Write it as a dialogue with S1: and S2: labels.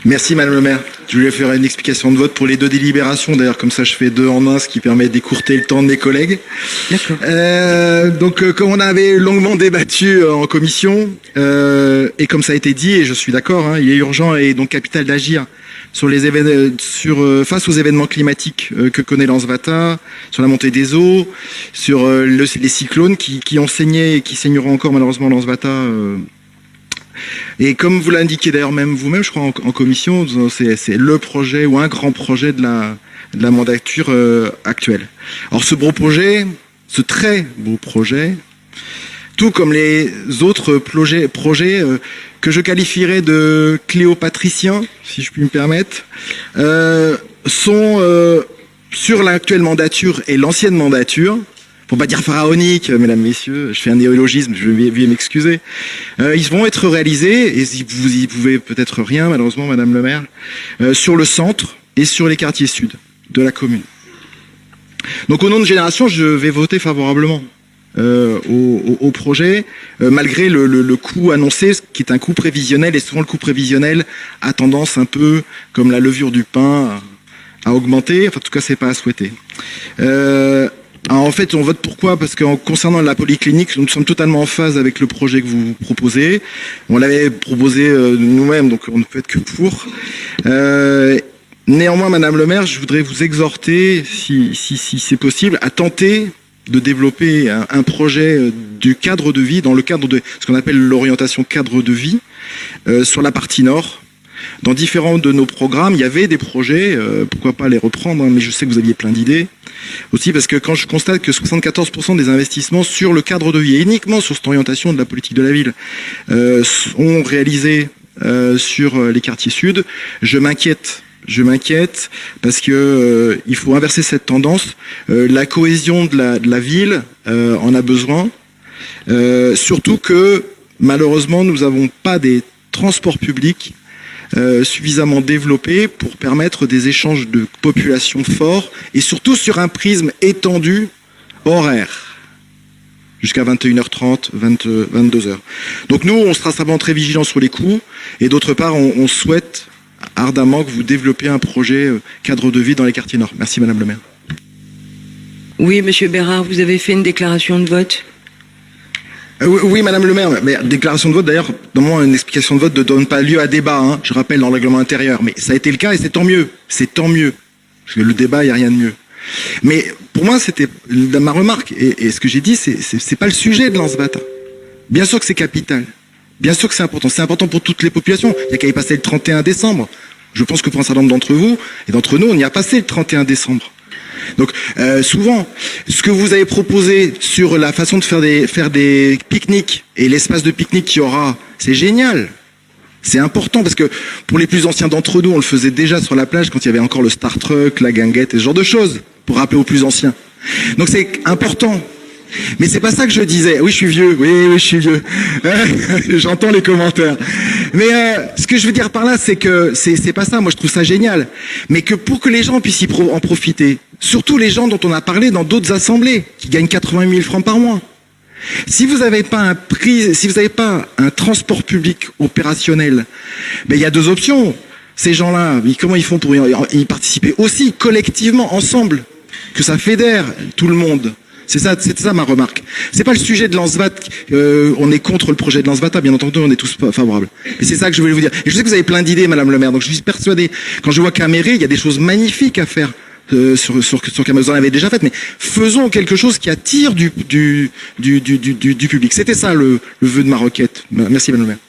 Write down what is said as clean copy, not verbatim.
S1: Merci Madame le maire. Je voulais faire une explication de vote pour les deux délibérations. D'ailleurs, comme ça, je fais deux en un, ce qui permet d'écourter le temps de mes collègues.
S2: D'accord.
S1: Comme on avait longuement débattu en commission, et comme ça a été dit, et je suis d'accord, hein, il est urgent et donc capital d'agir sur les face aux événements climatiques que connaît l'Anzvata, sur la montée des eaux, sur les cyclones qui ont saigné et qui saigneront encore malheureusement l'Anzvata. Et comme vous l'indiquez d'ailleurs même vous-même, je crois en commission, c'est le projet ou un grand projet de la mandature actuelle. Alors ce beau projet, ce très beau projet, tout comme les autres projets que je qualifierais de cléopatriciens, si je puis me permettre, sont sur l'actuelle mandature et l'ancienne mandature. Pour pas dire pharaonique, mesdames, messieurs, je fais un néologisme, je vais m'excuser. Ils vont être réalisés, et vous y pouvez peut-être rien, malheureusement, madame le maire, sur le centre et sur les quartiers sud de la commune. Donc au nom de Génération, je vais voter favorablement au projet, malgré le coût annoncé, qui est un coût prévisionnel, et souvent le coût prévisionnel a tendance un peu, comme la levure du pain, à augmenter. Enfin, en tout cas, c'est pas à souhaiter. Alors, en fait, on vote pourquoi? Parce qu'en concernant la polyclinique, nous sommes totalement en phase avec le projet que vous proposez. On l'avait proposé nous-mêmes, donc on ne peut être que pour. Néanmoins, madame le maire, je voudrais vous exhorter, si c'est possible, à tenter de développer un projet du cadre de vie, dans le cadre de ce qu'on appelle l'orientation cadre de vie, sur la partie nord. Dans différents de nos programmes, il y avait des projets, pourquoi pas les reprendre, hein, mais je sais que vous aviez plein d'idées. Aussi parce que quand je constate que 74% des investissements sur le cadre de vie, et uniquement sur cette orientation de la politique de la ville, sont réalisés sur les quartiers sud, je m'inquiète parce que il faut inverser cette tendance. La cohésion de la ville en a besoin, surtout que malheureusement nous n'avons pas des transports publics suffisamment développés pour permettre des échanges de population forts, et surtout sur un prisme étendu horaire jusqu'à 21h30, 22h. Donc nous, on sera simplement très vigilants sur les coûts, et d'autre part, on souhaite ardemment que vous développiez un projet cadre de vie dans les quartiers nord. Merci madame le maire.
S2: Oui, monsieur Bérard, vous avez fait une déclaration de vote.
S1: Oui, madame le maire, mais déclaration de vote, d'ailleurs, normalement, une explication de vote ne donne pas lieu à débat, hein, je rappelle, dans le règlement intérieur. Mais ça a été le cas, et c'est tant mieux. C'est tant mieux. Parce que le débat, il n'y a rien de mieux. Mais pour moi, c'était ma remarque, et ce que j'ai dit, c'est pas le sujet de l'Anzvata. Bien sûr que c'est capital. Bien sûr que c'est important. C'est important pour toutes les populations. Il n'y a qu'à y passer le 31 décembre. Je pense que pour un certain nombre d'entre vous, et d'entre nous, on y a passé le 31 décembre. Donc souvent, ce que vous avez proposé sur la façon de faire des pique-niques et l'espace de pique-nique qu'il y aura, c'est génial. C'est important parce que pour les plus anciens d'entre nous, on le faisait déjà sur la plage quand il y avait encore le Star Truck, la guinguette et ce genre de choses, pour rappeler aux plus anciens. Donc c'est important. Mais c'est pas ça que je disais. Oui, je suis vieux. Oui, je suis vieux. J'entends les commentaires. Mais ce que je veux dire par là, c'est que c'est pas ça. Moi, je trouve ça génial. Mais que pour que les gens puissent en profiter, surtout les gens dont on a parlé dans d'autres assemblées, qui gagnent 80 000 francs par mois. Si vous n'avez pas un transport public opérationnel, ben il y a deux options. Ces gens-là, comment ils font pour y participer aussi collectivement, ensemble, que ça fédère tout le monde. C'est ça ma remarque. C'est pas le sujet de l'Anzvata. On est contre le projet de l'Anzvata, bien entendu, on est tous favorables. Et c'est ça que je voulais vous dire. Et je sais que vous avez plein d'idées, madame le maire, donc je suis persuadé. Quand je vois qu'à Méré, il y a des choses magnifiques à faire sur Cameroun. Vous en avez déjà fait, mais faisons quelque chose qui attire du public. C'était ça le vœu de ma requête. Merci, madame le maire.